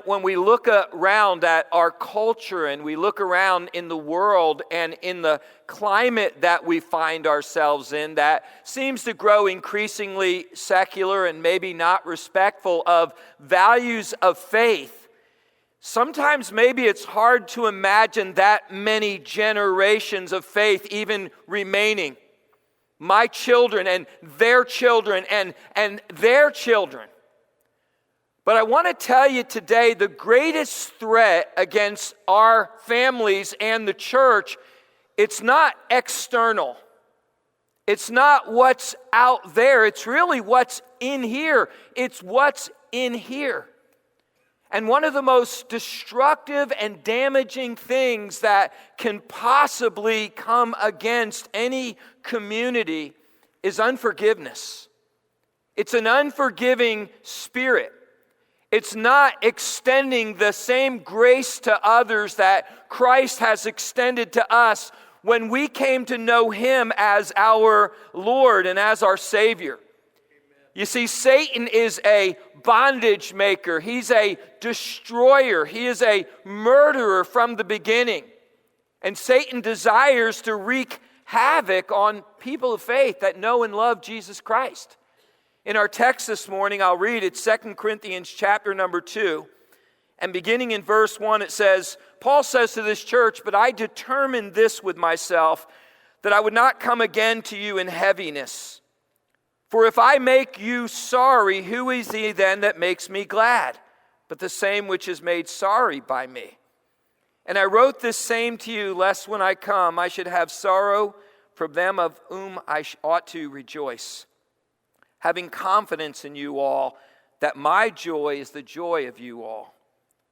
When we look around at our culture and we look around in the world and in the climate that we find ourselves in that seems to grow increasingly secular and maybe not respectful of values of faith, sometimes maybe it's hard to imagine that many generations of faith even remaining. My children and their children and their children. But I want to tell you today, the greatest threat against our families and the church, it's not external. It's not what's out there. It's really what's in here. It's what's in here. And one of the most destructive and damaging things that can possibly come against any community is unforgiveness. It's an unforgiving spirit. It's not extending the same grace to others that Christ has extended to us when we came to know Him as our Lord and as our Savior. You see, Satan is a bondage maker. He's a destroyer. He is a murderer from the beginning. And Satan desires to wreak havoc on people of faith that know and love Jesus Christ. In our text this morning, I'll read it, 2 Corinthians chapter number 2. And beginning in verse 1, it says, Paul says to this church, "But I determined this with myself, that I would not come again to you in heaviness. For if I make you sorry, who is he then that makes me glad? But the same which is made sorry by me. And I wrote this same to you, lest when I come I should have sorrow from them of whom I ought to rejoice. Having confidence in you all, that my joy is the joy of you all.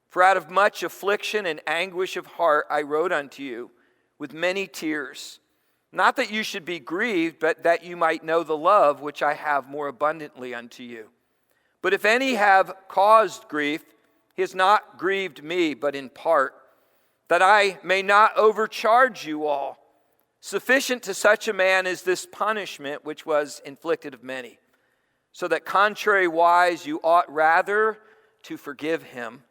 For out of much affliction and anguish of heart I wrote unto you with many tears, not that you should be grieved, but that you might know the love which I have more abundantly unto you. But if any have caused grief, he has not grieved me, but in part, that I may not overcharge you all. Sufficient to such a man is this punishment which was inflicted of many. So that contrariwise you ought rather to forgive him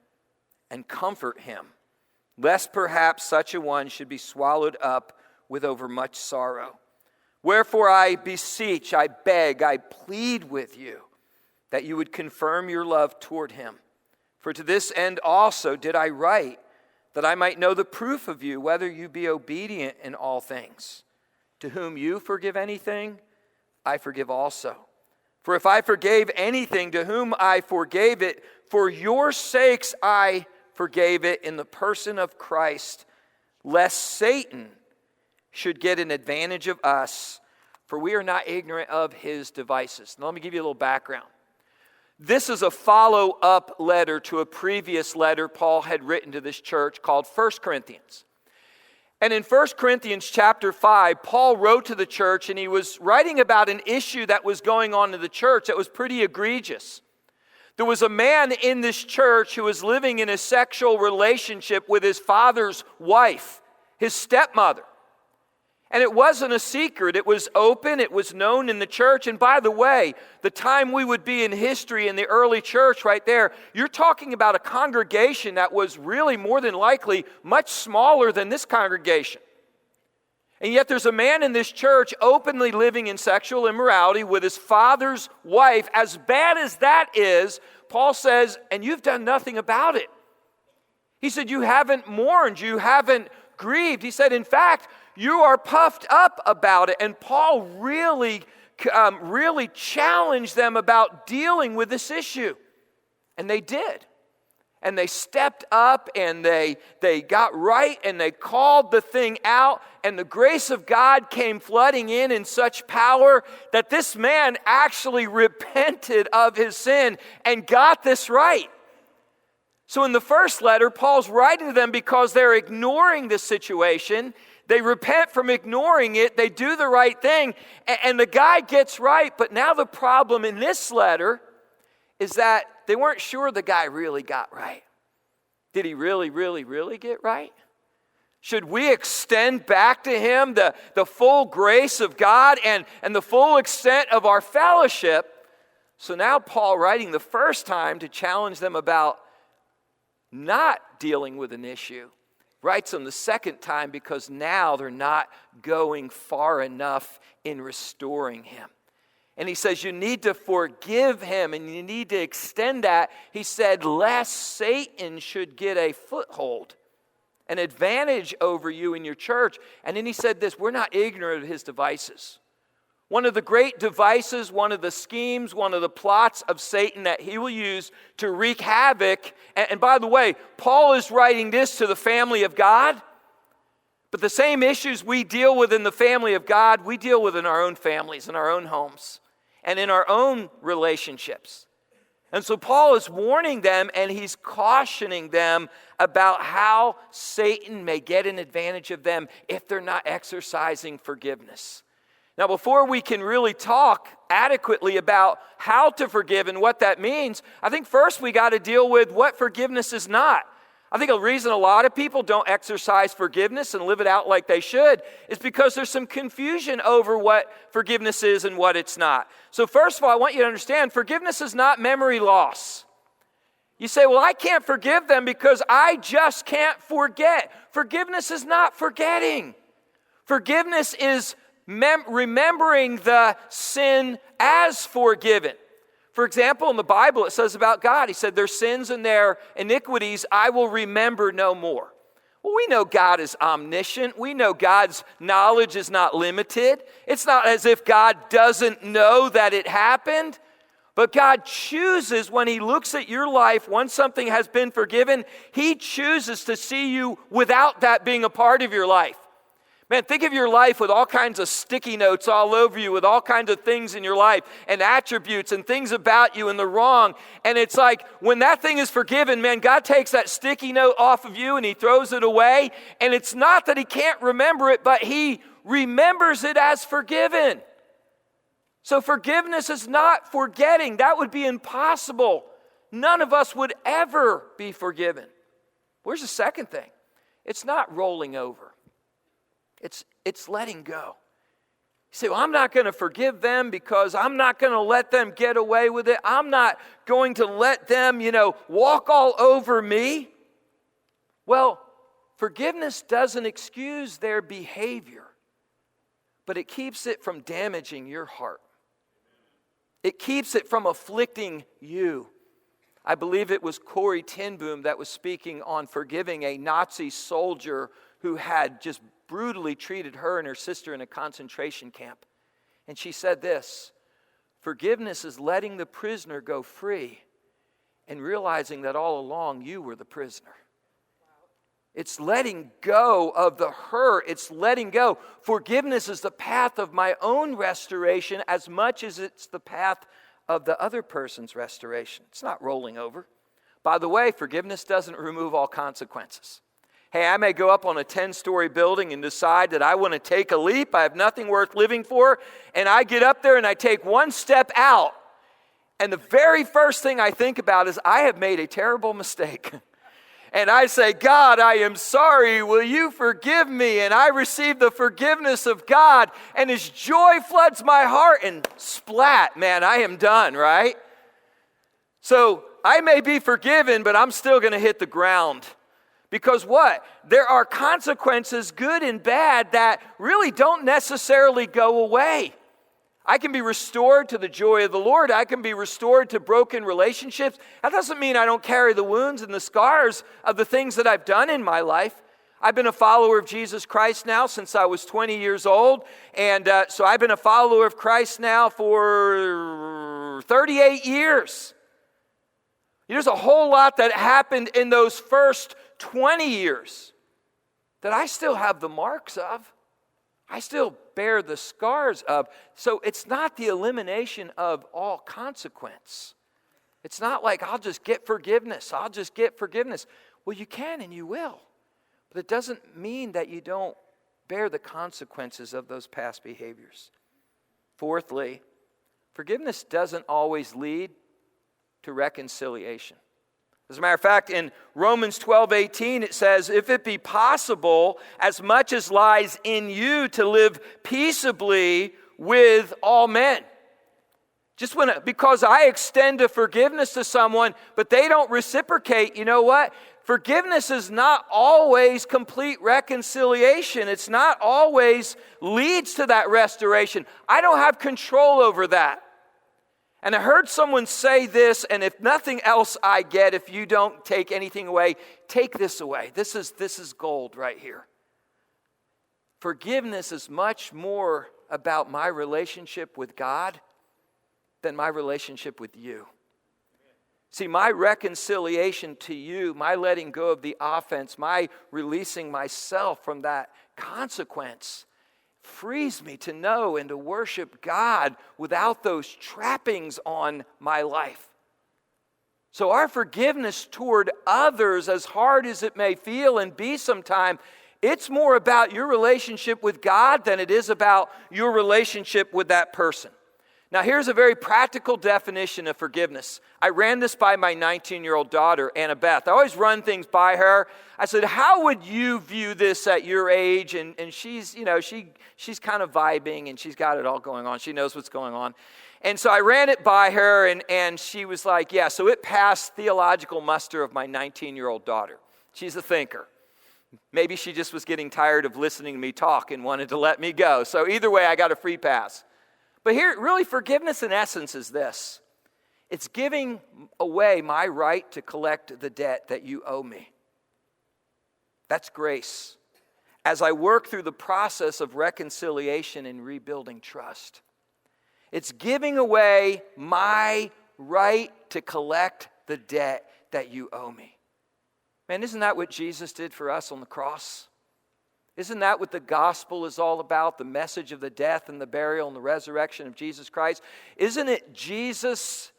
and comfort him, lest perhaps such a one should be swallowed up with overmuch sorrow. Wherefore I beseech, I beg, I plead with you, that you would confirm your love toward him. For to this end also did I write, that I might know the proof of you, whether you be obedient in all things. To whom you forgive anything, I forgive also. For if I forgave anything to whom I forgave it, for your sakes I forgave it in the person of Christ, lest Satan should get an advantage of us, for we are not ignorant of his devices. Now let me give you a little background. This is a follow-up letter to a previous letter Paul had written to this church called 1 Corinthians. And in 1 Corinthians chapter 5, Paul wrote to the church, and he was writing about an issue that was going on in the church that was pretty egregious. There was a man in this church who was living in a sexual relationship with his father's wife, his stepmother. And it wasn't a secret. It was open. It was known in the church. And by the way, the time we would be in history in the early church right there, you're talking about a congregation that was really more than likely much smaller than this congregation. And yet there's a man in this church openly living in sexual immorality with his father's wife. As bad as that is, Paul says, and you've done nothing about it. He said, you haven't mourned. You haven't grieved. He said, in fact, you are puffed up about it. And Paul really challenged them about dealing with this issue. And they did. And they stepped up and they got right and they called the thing out. And the grace of God came flooding in such power that this man actually repented of his sin and got this right. So in the first letter, Paul's writing to them because they're ignoring this situation. They repent from ignoring it. They do the right thing. And the guy gets right. But now the problem in this letter is that they weren't sure the guy really got right. Did he really get right? Should we extend back to him the full grace of God and the full extent of our fellowship? So now Paul writing the first time to challenge them about not dealing with an issue. Writes them the second time because now they're not going far enough in restoring him. And he says you need to forgive him and you need to extend that. He said, lest Satan should get a foothold, an advantage over you in your church. And then he said this, we're not ignorant of his devices. One of the great devices, one of the schemes, one of the plots of Satan that he will use to wreak havoc. And by the way, Paul is writing this to the family of God. But the same issues we deal with in the family of God, we deal with in our own families, in our own homes, and in our own relationships. And so Paul is warning them and he's cautioning them about how Satan may get an advantage of them if they're not exercising forgiveness. Now, before we can really talk adequately about how to forgive and what that means, I think first we got to deal with what forgiveness is not. I think a reason a lot of people don't exercise forgiveness and live it out like they should is because there's some confusion over what forgiveness is and what it's not. So first of all, I want you to understand, forgiveness is not memory loss. You say, well, I can't forgive them because I just can't forget. Forgiveness is not forgetting. Forgiveness is remembering the sin as forgiven. For example, in the Bible, it says about God, he said, their sins and their iniquities I will remember no more. Well, we know God is omniscient. We know God's knowledge is not limited. It's not as if God doesn't know that it happened. But God chooses, when he looks at your life, once something has been forgiven, he chooses to see you without that being a part of your life. Man, think of your life with all kinds of sticky notes all over you, with all kinds of things in your life and attributes and things about you and the wrong. And it's like when that thing is forgiven, man, God takes that sticky note off of you and he throws it away. And it's not that he can't remember it, but he remembers it as forgiven. So forgiveness is not forgetting. That would be impossible. None of us would ever be forgiven. Where's the second thing? It's not rolling over. It's letting go. You say, well, I'm not going to forgive them because I'm not going to let them get away with it. I'm not going to let them, walk all over me. Well, forgiveness doesn't excuse their behavior, but it keeps it from damaging your heart. It keeps it from afflicting you. I believe it was Corrie ten Boom that was speaking on forgiving a Nazi soldier who had just brutally treated her and her sister in a concentration camp. And she said this, forgiveness is letting the prisoner go free and realizing that all along you were the prisoner. It's letting go of the hurt. It's letting go. Forgiveness is the path of my own restoration as much as it's the path of the other person's restoration. It's not rolling over. By the way, forgiveness doesn't remove all consequences. Hey, I may go up on a 10-story building and decide that I want to take a leap. I have nothing worth living for. And I get up there and I take one step out. And the very first thing I think about is I have made a terrible mistake. And I say, God, I am sorry. Will you forgive me? And I receive the forgiveness of God. And his joy floods my heart. And splat, man, I am done, right? So I may be forgiven, but I'm still going to hit the ground. Because what? There are consequences, good and bad, that really don't necessarily go away. I can be restored to the joy of the Lord. I can be restored to broken relationships. That doesn't mean I don't carry the wounds and the scars of the things that I've done in my life. I've been a follower of Jesus Christ now since I was 20 years old. And so I've been a follower of Christ now for 38 years. There's a whole lot that happened in those first 20 years that I still have the marks of. I still bear the scars of. So it's not the elimination of all consequence. It's not like I'll just get forgiveness. I'll just get forgiveness. Well, you can and you will. But it doesn't mean that you don't bear the consequences of those past behaviors. Fourthly, forgiveness doesn't always lead to reconciliation. As a matter of fact, in Romans 12:18, it says, if it be possible, as much as lies in you, to live peaceably with all men. Because I extend a forgiveness to someone, but they don't reciprocate, you know what? Forgiveness is not always complete reconciliation. It's not always leads to that restoration. I don't have control over that. And I heard someone say this, and if nothing else I get, if you don't take anything away, take this away. This is gold right here. Forgiveness is much more about my relationship with God than my relationship with you. See, my reconciliation to you, my letting go of the offense, my releasing myself from that consequence frees me to know and to worship God without those trappings on my life. So our forgiveness toward others, as hard as it may feel and be sometime, it's more about your relationship with God than it is about your relationship with that person. Now, here's a very practical definition of forgiveness. I ran this by my 19-year-old daughter, Annabeth. I always run things by her. I said, how would you view this at your age? And she's, she's kind of vibing, and she's got it all going on. She knows what's going on. And so I ran it by her, and she was like, yeah, so it passed theological muster of my 19-year-old daughter. She's a thinker. Maybe she just was getting tired of listening to me talk and wanted to let me go. So either way, I got a free pass. But here, really, forgiveness in essence is this. It's giving away my right to collect the debt that you owe me. That's grace. As I work through the process of reconciliation and rebuilding trust. It's giving away my right to collect the debt that you owe me. Man, isn't that what Jesus did for us on the cross? Isn't that what the gospel is all about? The message of the death and the burial and the resurrection of Jesus Christ? Isn't it Jesus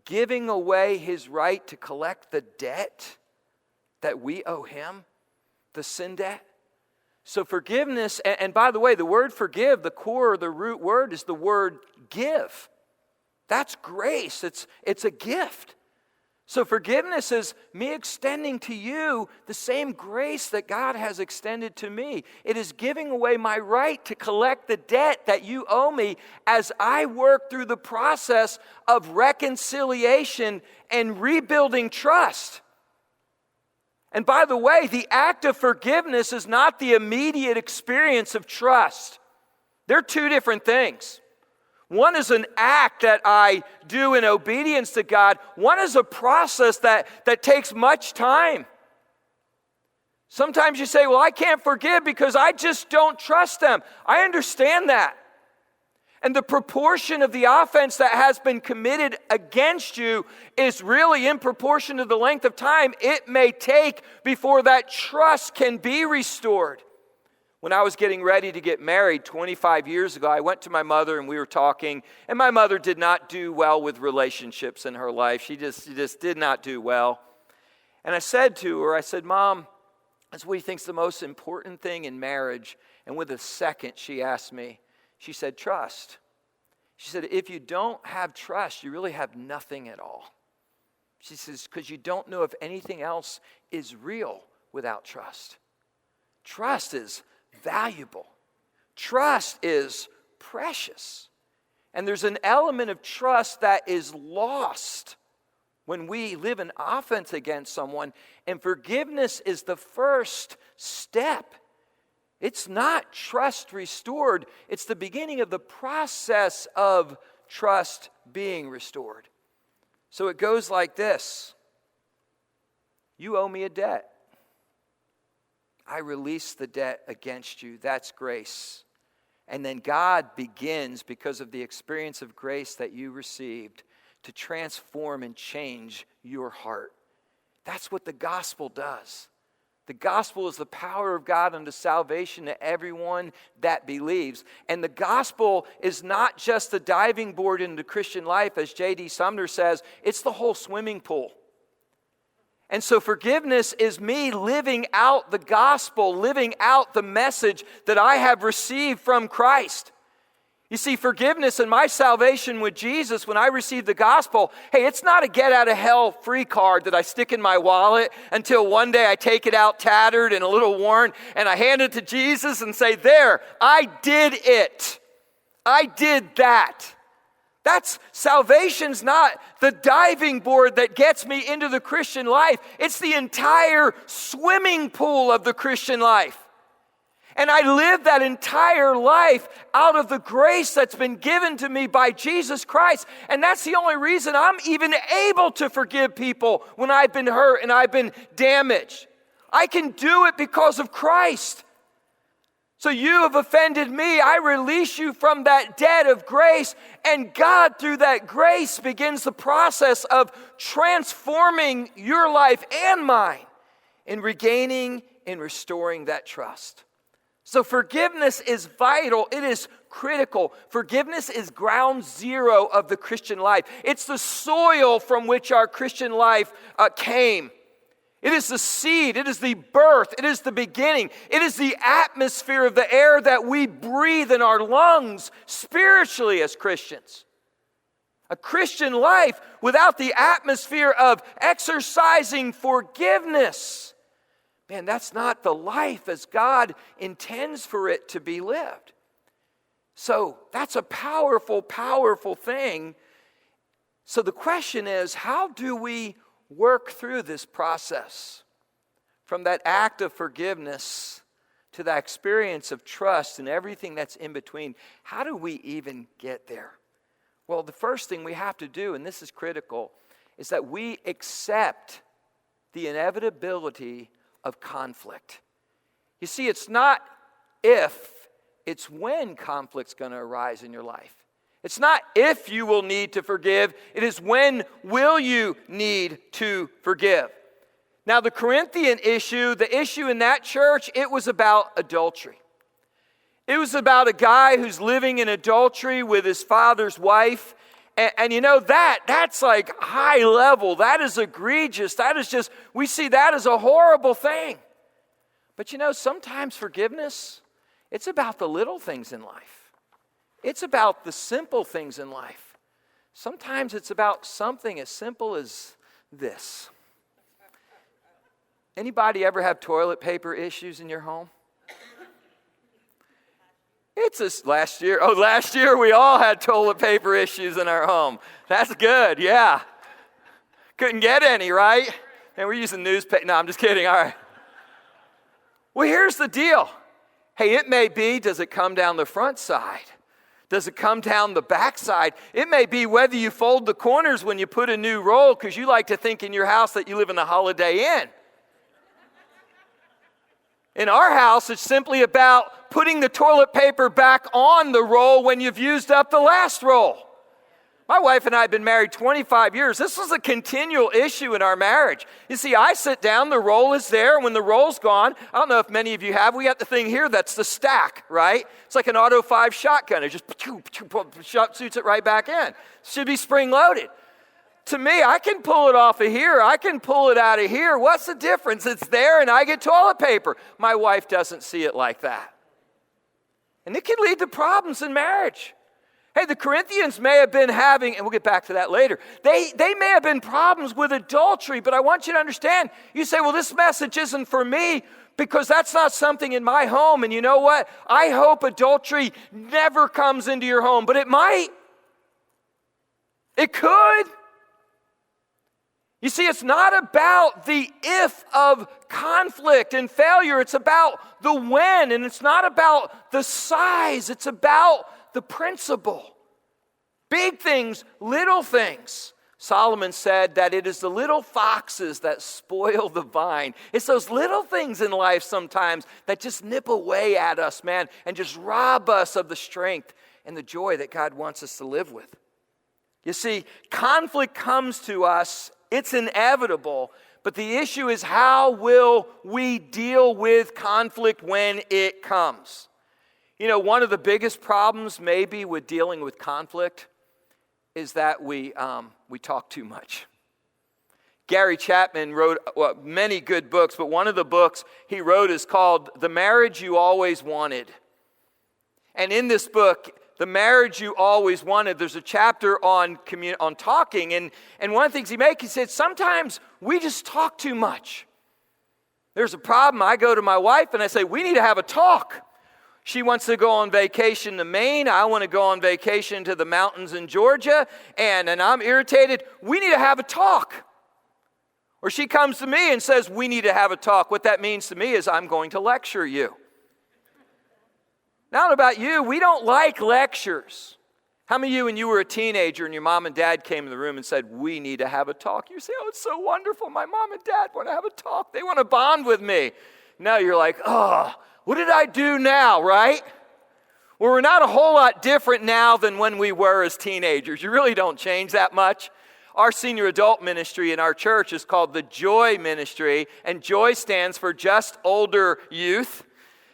giving away his right to collect the debt that we owe him? The sin debt? So forgiveness, and by the way, the word forgive, the core or the root word is the word give. That's grace. It's a gift. So forgiveness is me extending to you the same grace that God has extended to me. It is giving away my right to collect the debt that you owe me as I work through the process of reconciliation and rebuilding trust. And by the way, the act of forgiveness is not the immediate experience of trust. They're two different things. One is an act that I do in obedience to God. One is a process that takes much time. Sometimes you say, well, I can't forgive because I just don't trust them. I understand that. And the proportion of the offense that has been committed against you is really in proportion to the length of time it may take before that trust can be restored. When I was getting ready to get married 25 years ago, I went to my mother and we were talking, and my mother did not do well with relationships in her life. She just did not do well. And I said to her, Mom, that's what do you think's the most important thing in marriage? And with a second, she asked me, she said, trust. She said, if you don't have trust, you really have nothing at all. She says, because you don't know if anything else is real without trust. Trust is valuable. Trust is precious. And there's an element of trust that is lost when we live in offense against someone, and forgiveness is the first step. It's not trust restored. It's the beginning of the process of trust being restored. So it goes like this. You owe me a debt. I release the debt against you. That's grace. And then God begins, because of the experience of grace that you received, to transform and change your heart. That's what the gospel does. The gospel is the power of God unto salvation to everyone that believes. And the gospel is not just the diving board into Christian life, as J.D. Sumner says, it's the whole swimming pool. And so forgiveness is me living out the gospel, living out the message that I have received from Christ. You see, forgiveness and my salvation with Jesus, when I received the gospel, hey, it's not a get-out-of-hell-free card that I stick in my wallet until one day I take it out tattered and a little worn, and I hand it to Jesus and say, there, I did it. I did that. Salvation's not the diving board that gets me into the Christian life. It's the entire swimming pool of the Christian life. And I live that entire life out of the grace that's been given to me by Jesus Christ. And that's the only reason I'm even able to forgive people when I've been hurt and I've been damaged. I can do it because of Christ. So you have offended me. I release you from that debt of grace. And God, through that grace, begins the process of transforming your life and mine in regaining and restoring that trust. So forgiveness is vital. It is critical. Forgiveness is ground zero of the Christian life. It's the soil from which our Christian life came. It is the seed, it is the birth, it is the beginning. It is the atmosphere of the air that we breathe in our lungs spiritually as Christians. A Christian life without the atmosphere of exercising forgiveness, man, that's not the life as God intends for it to be lived. So that's a powerful, powerful thing. So the question is, how do we work through this process from that act of forgiveness to that experience of trust and everything that's in between? How do we even get there? Well, the first thing we have to do, and this is critical, is that we accept the inevitability of conflict. You see, it's not if, it's when conflict's going to arise in your life. It's not if you will need to forgive, it is when will you need to forgive. Now, the Corinthian issue, the issue in that church, it was about adultery. It was about a guy who's living in adultery with his father's wife. And you know, that's like high level. That is egregious. That is just, we see that as a horrible thing. But you know, sometimes forgiveness, it's about the little things in life. It's about the simple things in life. Sometimes it's about something as simple as this. Anybody ever have toilet paper issues in your home? It's this last year. Oh, last year we all had toilet paper issues in our home. That's good, yeah. Couldn't get any, right? And we're using newspaper. No, I'm just kidding. All right. Well, here's the deal. Hey, it may be, does it come down the front side? Does it come down the back side? It may be whether you fold the corners when you put a new roll because you like to think in your house that you live in a Holiday Inn. In our house, it's simply about putting the toilet paper back on the roll when you've used up the last roll. My wife and I have been married 25 years. This was a continual issue in our marriage. You see, I sit down, the roll is there, and when the roll's gone, I don't know if many of you have, we got the thing here that's the stack, right? It's like an Auto 5 shotgun. It just shoots it right back in. It should be spring-loaded. To me, I can pull it off of here. I can pull it out of here. What's the difference? It's there, and I get toilet paper. My wife doesn't see it like that. And it can lead to problems in marriage. Hey, the Corinthians may have been having, and we'll get back to that later, they may have been problems with adultery, but I want you to understand, you say, well, this message isn't for me because that's not something in my home. And you know what? I hope adultery never comes into your home, but it might. It could. You see, it's not about the if of conflict and failure. It's about the when, and it's not about the size. It's about the principle. Big things, little things. Solomon said that it is the little foxes that spoil the vine. It's those little things in life sometimes that just nip away at us, man, and just rob us of the strength and the joy that God wants us to live with. You see, conflict comes to us. It's inevitable. But the issue is, how will we deal with conflict when it comes? You know, one of the biggest problems maybe with dealing with conflict is that we talk too much. Gary Chapman wrote many good books, but one of the books he wrote is called The Marriage You Always Wanted. And in this book, The Marriage You Always Wanted, there's a chapter on talking, and one of the things he said, sometimes we just talk too much. There's a problem. I go to my wife and I say, we need to have a talk. She wants to go on vacation to Maine. I want to go on vacation to the mountains in Georgia, and I'm irritated. We need to have a talk. Or she comes to me and says, we need to have a talk. What that means to me is I'm going to lecture you. Now, about you, we don't like lectures. How many of you, when you were a teenager and your mom and dad came in the room and said, we need to have a talk? You say, oh, it's so wonderful. My mom and dad want to have a talk. They want to bond with me. Now you're like, oh, what did I do now, right? Well, we're not a whole lot different now than when we were as teenagers. You really don't change that much. Our senior adult ministry in our church is called the Joy Ministry, and Joy stands for Just Older Youth.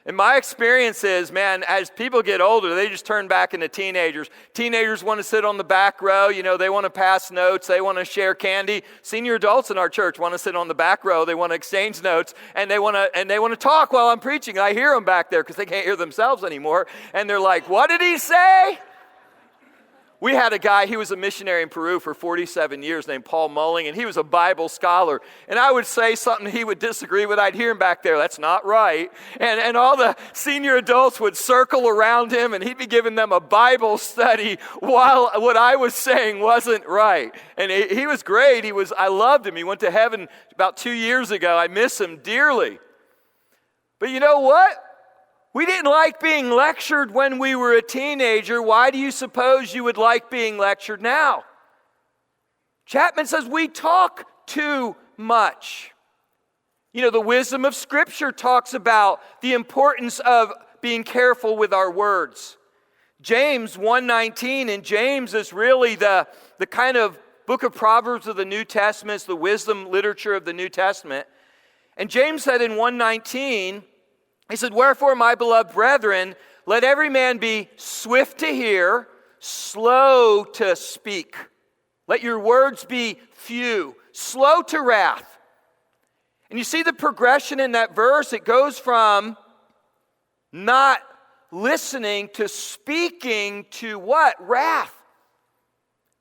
And my experience is, man, as people get older, they just turn back into teenagers. Teenagers want to sit on the back row. You know, they want to pass notes. They want to share candy. Senior adults in our church want to sit on the back row. They want to exchange notes, and they want to talk while I'm preaching. I hear them back there because they can't hear themselves anymore. And they're like, what did he say? We had a guy, he was a missionary in Peru for 47 years named Paul Mulling, and he was a Bible scholar. And I would say something he would disagree with. I'd hear him back there, that's not right. And all the senior adults would circle around him, and he'd be giving them a Bible study while what I was saying wasn't right. And he was great. I loved him. He went to heaven about 2 years ago. I miss him dearly. But you know what? We didn't like being lectured when we were a teenager. Why do you suppose you would like being lectured now? Chapman says we talk too much. You know, the wisdom of Scripture talks about the importance of being careful with our words. James 1:19, and James is really the kind of book of Proverbs of the New Testament. It's the wisdom literature of the New Testament. And James said in 1:19, he said, wherefore, my beloved brethren, let every man be swift to hear, slow to speak. Let your words be few, slow to wrath. And you see the progression in that verse. It goes from not listening to speaking to what? Wrath.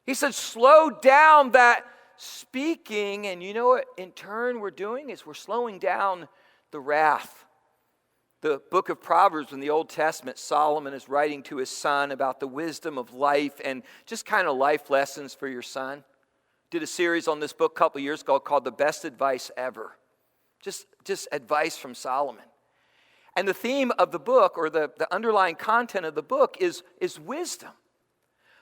He said, slow down that speaking. And you know what in turn we're doing is we're slowing down the wrath. The book of Proverbs in the Old Testament, Solomon is writing to his son about the wisdom of life and just kind of life lessons for your son. Did a series on this book a couple years ago called The Best Advice Ever. Just advice from Solomon. And the theme of the book, or the underlying content of the book, is wisdom.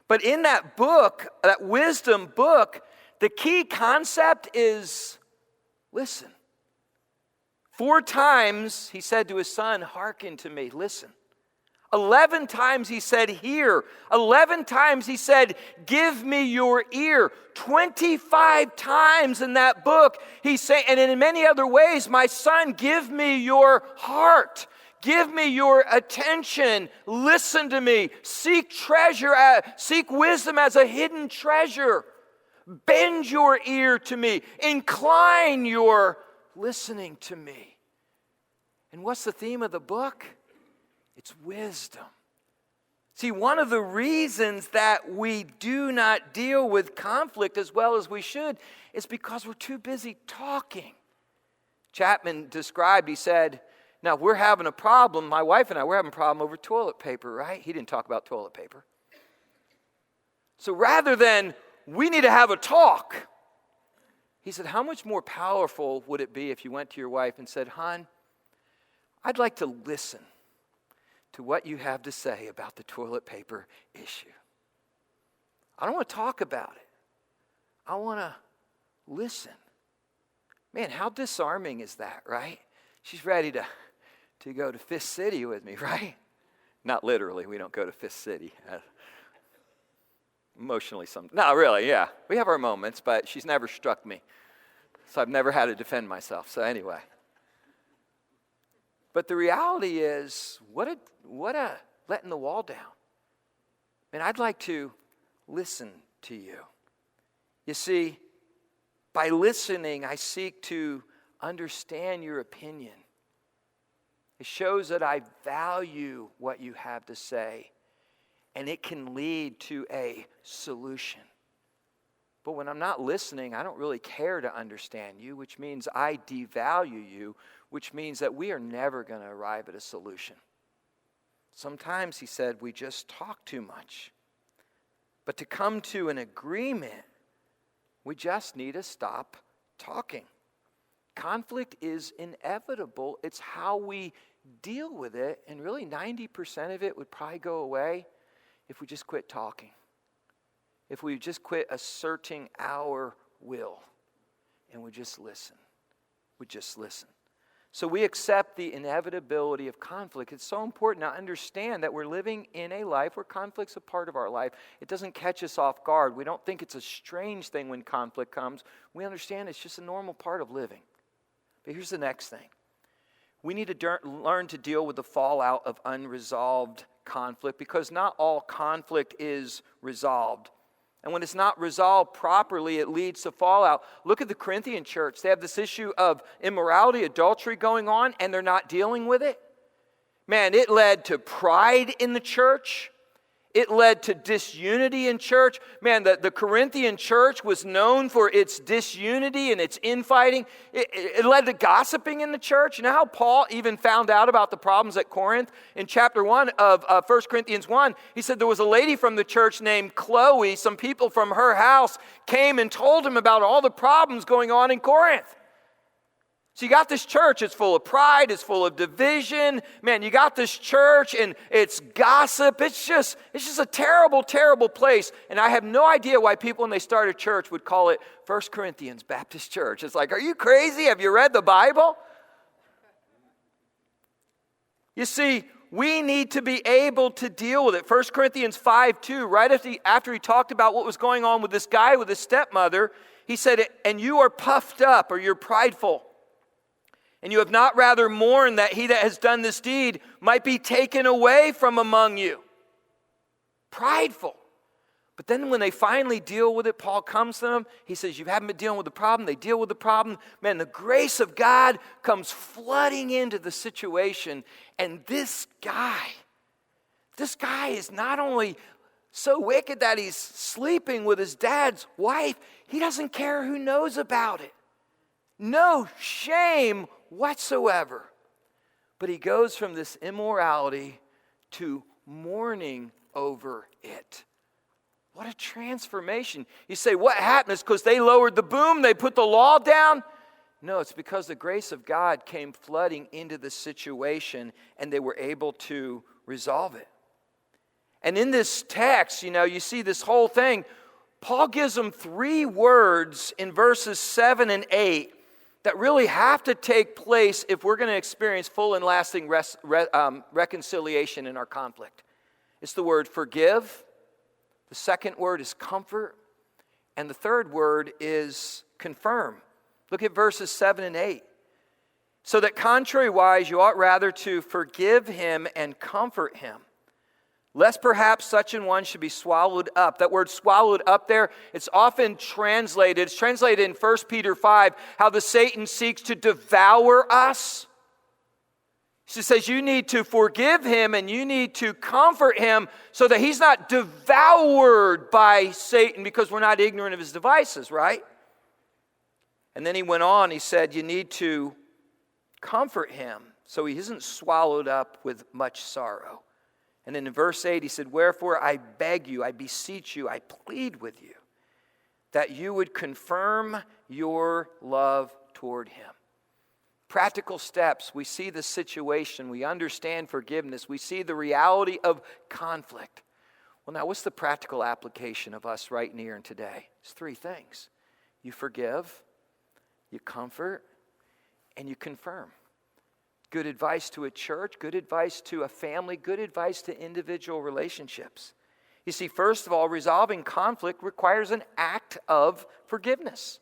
But in that book, that wisdom book, the key concept is listen. 4 times he said to his son, hearken to me, listen. 11 times he said, hear. 11 times he said, give me your ear. 25 times in that book he's saying, and in many other ways, my son, give me your heart. Give me your attention. Listen to me. Seek wisdom as a hidden treasure. Bend your ear to me. Incline your listening to me. And what's the theme of the book? It's wisdom. See, one of the reasons that we do not deal with conflict as well as we should is because we're too busy talking. Chapman described, he said, now we're having a problem, my wife and I, we're having a problem over toilet paper, right? He didn't talk about toilet paper. So rather than we need to have a talk, he said, how much more powerful would it be if you went to your wife and said, hon, I'd like to listen to what you have to say about the toilet paper issue. I don't want to talk about it. I want to listen. Man, how disarming is that, right? She's ready to go to Fifth City with me, right? Not literally, we don't go to Fifth City. Emotionally, no, really, yeah. We have our moments, but she's never struck me. So I've never had to defend myself. So anyway. But the reality is, what a letting the wall down. And I'd like to listen to you. You see, by listening, I seek to understand your opinion. It shows that I value what you have to say. And it can lead to a solution. But when I'm not listening, I don't really care to understand you, which means I devalue you, which means that we are never going to arrive at a solution. Sometimes, he said, we just talk too much. But to come to an agreement, we just need to stop talking. Conflict is inevitable. It's how we deal with it. And really 90% of it would probably go away if we just quit talking. If we just quit asserting our will and we just listen. We just listen. So we accept the inevitability of conflict. It's so important to understand that we're living in a life where conflict's a part of our life. It doesn't catch us off guard. We don't think it's a strange thing when conflict comes. We understand it's just a normal part of living. But here's the next thing. We need to learn to deal with the fallout of unresolved conflict, because not all conflict is resolved. And when it's not resolved properly, it leads to fallout. Look at the Corinthian church. They have this issue of immorality, adultery going on, and they're not dealing with it. Man, it led to pride in the church. It led to disunity in church. Man, the Corinthian church was known for its disunity and its infighting. It led to gossiping in the church. You know how Paul even found out about the problems at Corinth? In chapter 1 of 1 Corinthians 1, he said there was a lady from the church named Chloe. Some people from her house came and told him about all the problems going on in Corinth. So you got this church, it's full of pride, it's full of division. Man, you got this church and it's gossip. It's just a terrible, terrible place. And I have no idea why people, when they start a church, would call it 1 Corinthians Baptist Church. It's like, are you crazy? Have you read the Bible? You see, we need to be able to deal with it. 1 Corinthians 5:2, right after he talked about what was going on with this guy with his stepmother, he said, and you are puffed up, or you're prideful. And you have not rather mourned that he that has done this deed might be taken away from among you. Prideful. But then when they finally deal with it, Paul comes to them. He says, you haven't been dealing with the problem. They deal with the problem. Man, the grace of God comes flooding into the situation. And this guy is not only so wicked that he's sleeping with his dad's wife, he doesn't care who knows about it. No shame whatsoever. But he goes from this immorality to mourning over it. What a transformation. You say, what happened? It's because they lowered the boom, they put the law down? No, it's because the grace of God came flooding into the situation and they were able to resolve it. And in this text, you see this whole thing. Paul gives them 3 words in verses 7 and 8 that really have to take place if we're going to experience full and lasting reconciliation in our conflict. It's the word forgive. The second word is comfort. And the third word is confirm. Look at verses 7 and 8. So that contrariwise you ought rather to forgive him and comfort him, lest perhaps such an one should be swallowed up. That word swallowed up there, it's translated in 1 Peter 5, how the Satan seeks to devour us. She says you need to forgive him and you need to comfort him so that he's not devoured by Satan, because we're not ignorant of his devices, right? And then he went on, he said you need to comfort him so he isn't swallowed up with much sorrow. And then in verse 8, he said, wherefore I beg you, I beseech you, I plead with you, that you would confirm your love toward him. Practical steps. We see the situation. We understand forgiveness. We see the reality of conflict. Well, now, what's the practical application of us right near and today? It's 3 things. You forgive, you comfort, and you confirm. Good advice to a church, good advice to a family, good advice to individual relationships. You see, first of all, resolving conflict requires an act of forgiveness.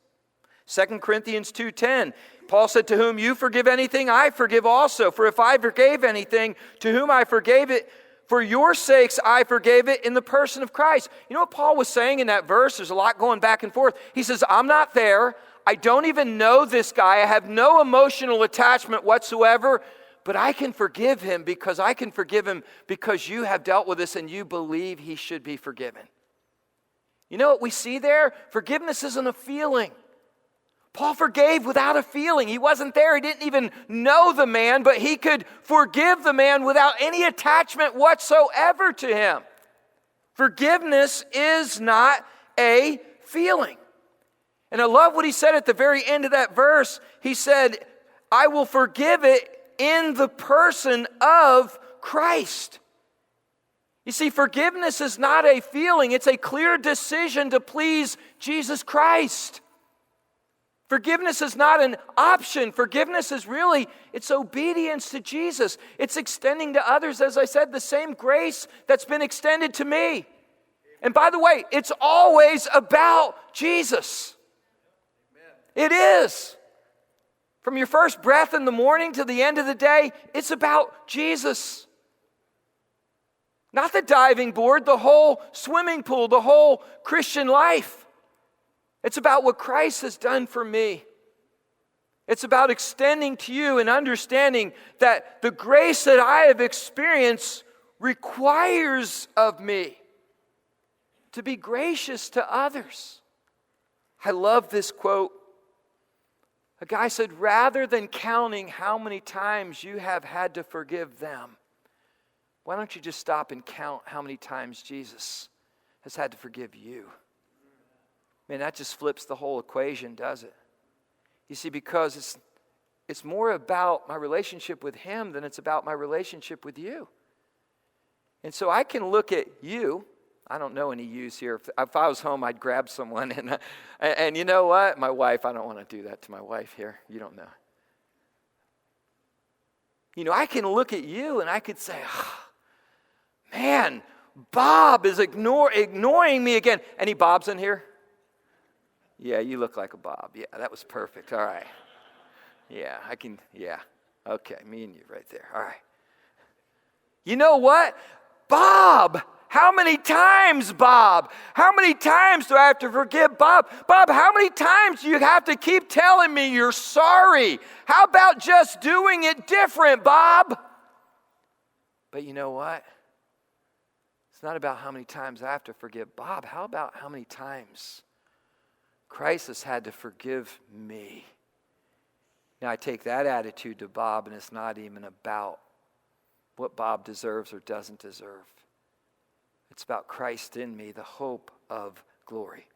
2 Corinthians 2:10, Paul said, to whom you forgive anything, I forgive also. For if I forgave anything, to whom I forgave it, for your sakes I forgave it in the person of Christ. You know what Paul was saying in that verse? There's a lot going back and forth. He says, I'm not there. I don't even know this guy. I have no emotional attachment whatsoever, but I can forgive him because you have dealt with this and you believe he should be forgiven. You know what we see there? Forgiveness isn't a feeling. Paul forgave without a feeling. He wasn't there. He didn't even know the man, but he could forgive the man without any attachment whatsoever to him. Forgiveness is not a feeling. And I love what he said at the very end of that verse. He said, I will forgive it in the person of Christ. You see, forgiveness is not a feeling. It's a clear decision to please Jesus Christ. Forgiveness is not an option. Forgiveness is really, it's obedience to Jesus. It's extending to others, as I said, the same grace that's been extended to me. And by the way, it's always about Jesus. It is. From your first breath in the morning to the end of the day, it's about Jesus. Not the diving board, the whole swimming pool, the whole Christian life. It's about what Christ has done for me. It's about extending to you and understanding that the grace that I have experienced requires of me to be gracious to others. I love this quote. A guy said, rather than counting how many times you have had to forgive them, why don't you just stop and count how many times Jesus has had to forgive you? Man, that just flips the whole equation, does it? You see, because it's more about my relationship with Him than it's about my relationship with you. And so I can look at you. I don't know any yous here. If I was home, I'd grab someone. And you know what? My wife, I don't want to do that to my wife here. You don't know. You know, I can look at you and I could say, oh, man, Bob is ignoring me again. Any Bobs in here? Yeah, you look like a Bob. Yeah, that was perfect. All right. Yeah, Okay, me and you right there. All right. You know what? Bob, how many times, Bob? How many times do I have to forgive Bob? Bob, how many times do you have to keep telling me you're sorry? How about just doing it different, Bob? But you know what? It's not about how many times I have to forgive Bob. How about how many times Christ has had to forgive me? Now, I take that attitude to Bob, and it's not even about what Bob deserves or doesn't deserve. It's about Christ in me, the hope of glory.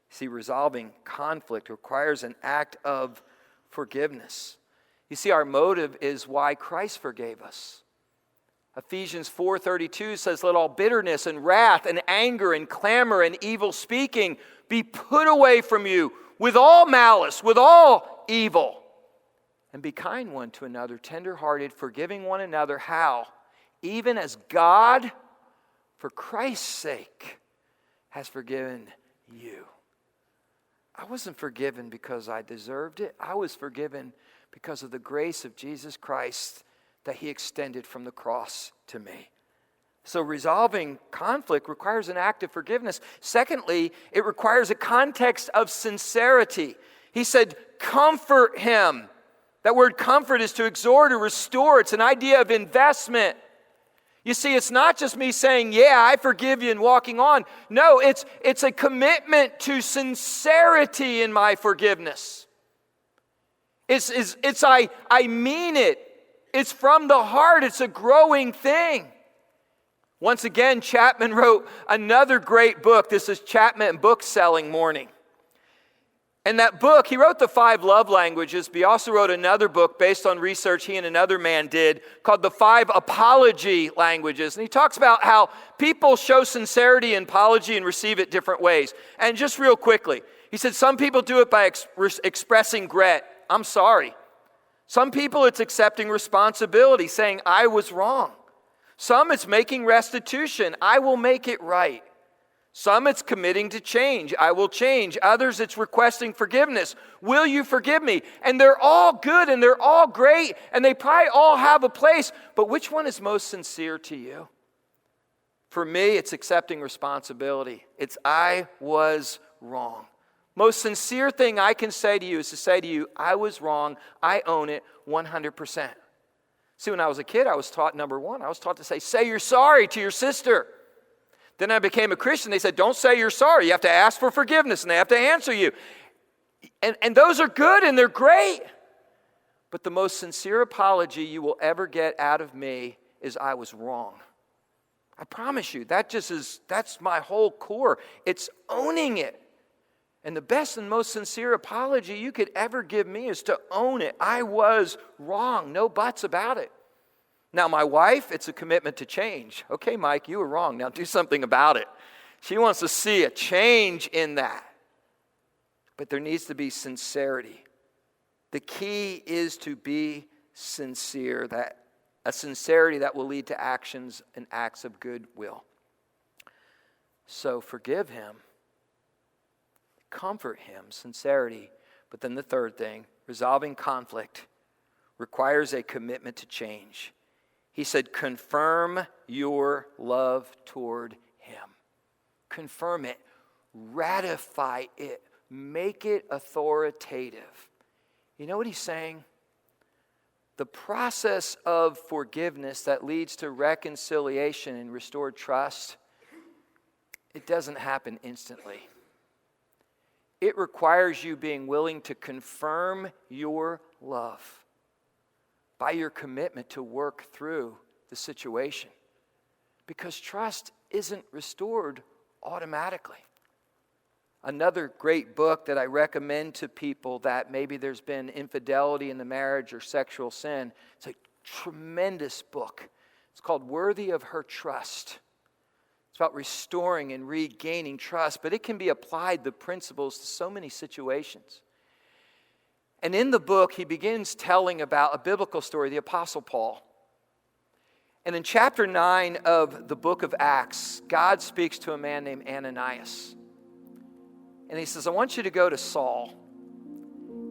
See, resolving conflict requires an act of forgiveness. You see, our motive is why Christ forgave us. Ephesians 4:32 says, let all bitterness and wrath and anger and clamor and evil speaking be put away from you with all malice, with all evil. And be kind one to another, tender-hearted, forgiving one another. How? Even as God, for Christ's sake, has forgiven you. I wasn't forgiven because I deserved it. I was forgiven because of the grace of Jesus Christ that He extended from the cross to me. So resolving conflict requires an act of forgiveness. Secondly, it requires a context of sincerity. He said, comfort him. That word comfort is to exhort or restore. It's an idea of investment. You see, it's not just me saying, yeah, I forgive you and walking on. No, it's a commitment to sincerity in my forgiveness. I mean it. It's from the heart. It's a growing thing. Once again, Chapman wrote another great book. This is Chapman Book Selling Morning. In that book, he wrote the 5 love languages, but he also wrote another book based on research he and another man did called the 5 apology languages. And he talks about how people show sincerity in apology and receive it different ways. And just real quickly, he said some people do it by expressing regret. I'm sorry. Some people it's accepting responsibility, saying I was wrong. Some it's making restitution. I will make it right. Some it's committing to change. I will change. Others it's requesting forgiveness. Will you forgive me? And they're all good and they're all great and they probably all have a place. But which one is most sincere to you? For me, it's accepting responsibility. It's I was wrong. Most sincere thing I can say to you is to say to you, I was wrong. I own it 100%. See, when I was a kid, I was taught, number one, I was taught to say you're sorry to your sister. Then I became a Christian. They said, don't say you're sorry. You have to ask for forgiveness, and they have to answer you. And those are good and they're great. But the most sincere apology you will ever get out of me is I was wrong. I promise you, that's my whole core. It's owning it. And the best and most sincere apology you could ever give me is to own it. I was wrong. No buts about it. Now, my wife, it's a commitment to change. Okay, Mike, you were wrong. Now do something about it. She wants to see a change in that. But there needs to be sincerity. The key is to be sincere, that a sincerity that will lead to actions and acts of goodwill. So forgive him. Comfort him, sincerity. But then the third thing, resolving conflict, requires a commitment to change. He said, confirm your love toward him. Confirm it. Ratify it. Make it authoritative. You know what he's saying? The process of forgiveness that leads to reconciliation and restored trust, it doesn't happen instantly. It requires you being willing to confirm your love by your commitment to work through the situation. Because trust isn't restored automatically. Another great book that I recommend to people that maybe there's been infidelity in the marriage or sexual sin, it's a tremendous book. It's called Worthy of Her Trust. It's about restoring and regaining trust, but it can be applied, the principles, to so many situations. And in the book, he begins telling about a biblical story, the Apostle Paul. And in chapter 9 of the book of Acts, God speaks to a man named Ananias. And he says, I want you to go to Saul,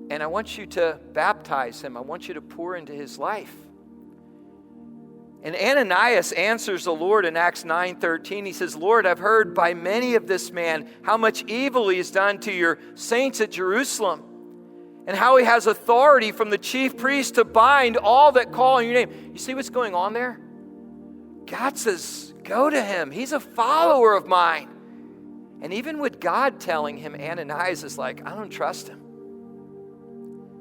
and I want you to baptize him. I want you to pour into his life. And Ananias answers the Lord in Acts 9:13. He says, Lord, I've heard by many of this man how much evil he has done to your saints at Jerusalem, and how he has authority from the chief priest to bind all that call on your name. You see what's going on there? God says, go to him. He's a follower of mine. And even with God telling him, Ananias is like, I don't trust him.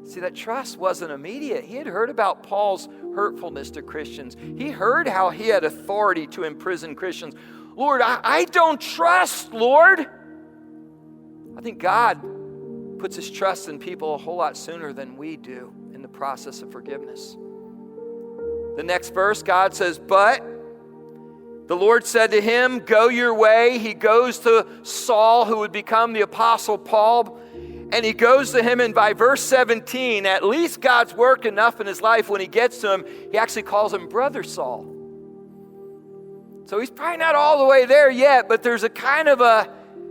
See, that trust wasn't immediate. He had heard about Paul's hurtfulness to Christians. He heard how he had authority to imprison Christians. Lord, I don't trust, Lord. I think God puts his trust in people a whole lot sooner than we do in the process of forgiveness. The next verse, God says, but the Lord said to him, go your way. He goes to Saul, who would become the Apostle Paul. And he goes to him, and by verse 17, at least God's worked enough in his life. When he gets to him, he actually calls him Brother Saul. So he's probably not all the way there yet, but there's a kind of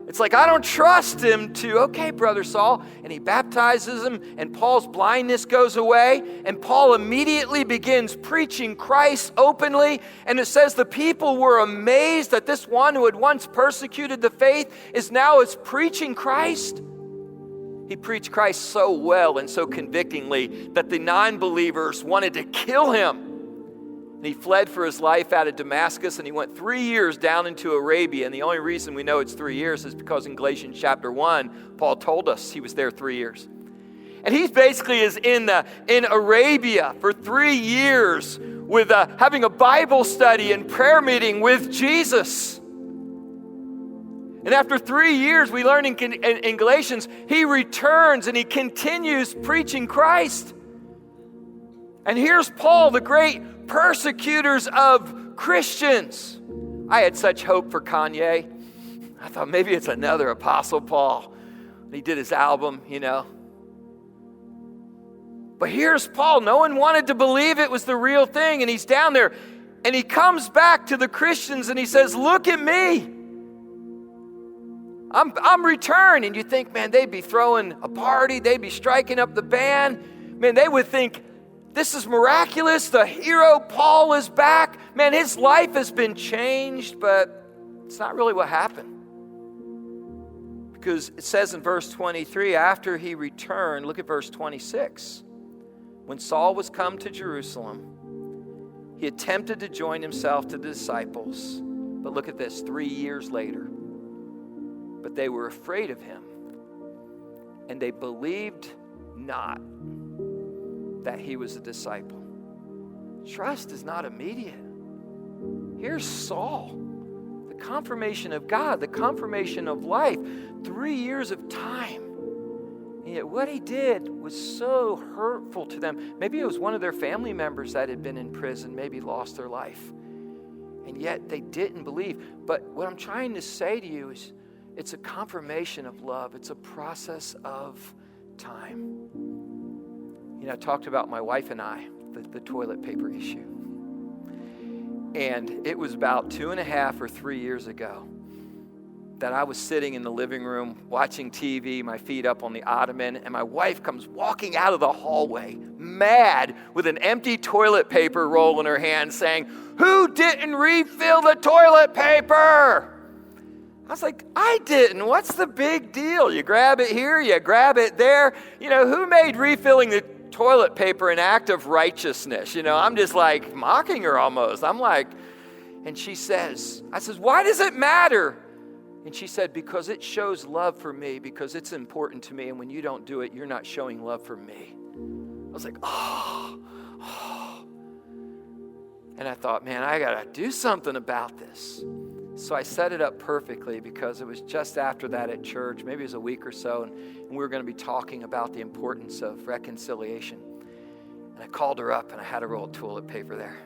it's like, I don't trust him, to, okay, Brother Saul. And he baptizes him, and Paul's blindness goes away. And Paul immediately begins preaching Christ openly. And it says the people were amazed that this one who had once persecuted the faith is preaching Christ. He preached Christ so well and so convictingly that the non-believers wanted to kill him. And he fled for his life out of Damascus, and he went 3 years down into Arabia. And the only reason we know it's 3 years is because in Galatians chapter 1, Paul told us he was there 3 years. And he basically is in Arabia for 3 years with having a Bible study and prayer meeting with Jesus. And after 3 years, we learn in Galatians, he returns and he continues preaching Christ. And here's Paul, the great persecutors of Christians. I had such hope for Kanye. I thought maybe it's another Apostle Paul. He did his album, you know. But here's Paul. No one wanted to believe it was the real thing. And he's down there. And he comes back to the Christians and he says, look at me. I'm returned. And you think, man, they'd be throwing a party. They'd be striking up the band. Man, they would think, this is miraculous. The hero Paul is back. Man, his life has been changed. But it's not really what happened. Because it says in verse 23, after he returned, look at verse 26. When Saul was come to Jerusalem, he attempted to join himself to the disciples. But look at this, 3 years later. But they were afraid of him and they believed not that he was a disciple. Trust is not immediate. Here's Saul, the confirmation of God, the confirmation of life, 3 years of time. And yet what he did was so hurtful to them. Maybe it was one of their family members that had been in prison, maybe lost their life. And yet they didn't believe. But what I'm trying to say to you is it's a confirmation of love. It's a process of time. You know, I talked about my wife and I, the toilet paper issue. And it was about 2.5 or 3 years ago that I was sitting in the living room watching TV, my feet up on the ottoman, and my wife comes walking out of the hallway, mad, with an empty toilet paper roll in her hand, saying, "Who didn't refill the toilet paper?" I was like, "I didn't. What's the big deal? You grab it here, you grab it there. You know, who made refilling the toilet paper an act of righteousness?" You know, I'm just like mocking her almost. I'm like, and she says, I says, "Why does it matter?" And she said, "Because it shows love for me, because it's important to me, and when you don't do it, you're not showing love for me." I was like, oh. And I thought, man, I got to do something about this. So I set it up perfectly because it was just after that at church, maybe it was a week or so, and we were going to be talking about the importance of reconciliation. And I called her up, and I had a roll of toilet paper there.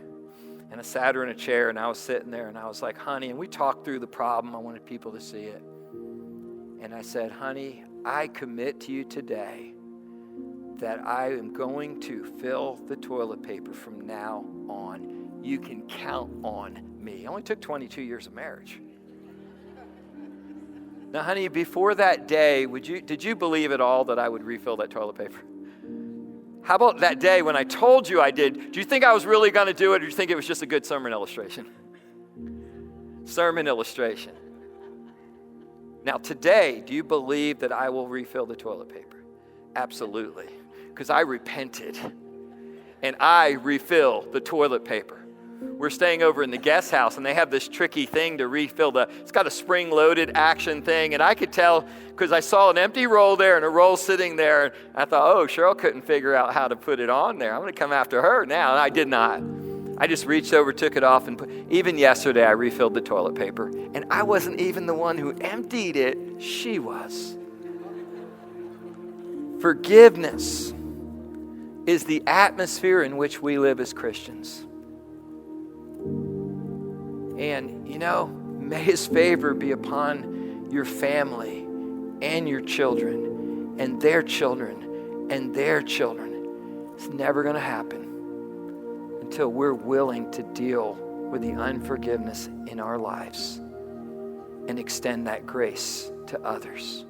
And I sat her in a chair, and I was sitting there, and I was like, "Honey," and we talked through the problem. I wanted people to see it. And I said, "Honey, I commit to you today that I am going to fill the toilet paper from now on. You can count on me." It only took 22 years of marriage. Now, honey, before that day, did you believe at all that I would refill that toilet paper? How about that day when I told you I did? Do you think I was really going to do it, or do you think it was just a good sermon illustration? Sermon illustration. Now, today, do you believe that I will refill the toilet paper? Absolutely. Because I repented, and I refill the toilet paper. We're staying over in the guest house, and they have this tricky thing to refill it's got a spring-loaded action thing, and I could tell because I saw an empty roll there and a roll sitting there, and I thought, oh, Cheryl couldn't figure out how to put it on there. I'm going to come after her now, and I did not. I just reached over, took it off, and even yesterday I refilled the toilet paper, and I wasn't even the one who emptied it. She was. Forgiveness is the atmosphere in which we live as Christians. And, you know, may His favor be upon your family and your children and their children and their children. It's never going to happen until we're willing to deal with the unforgiveness in our lives and extend that grace to others.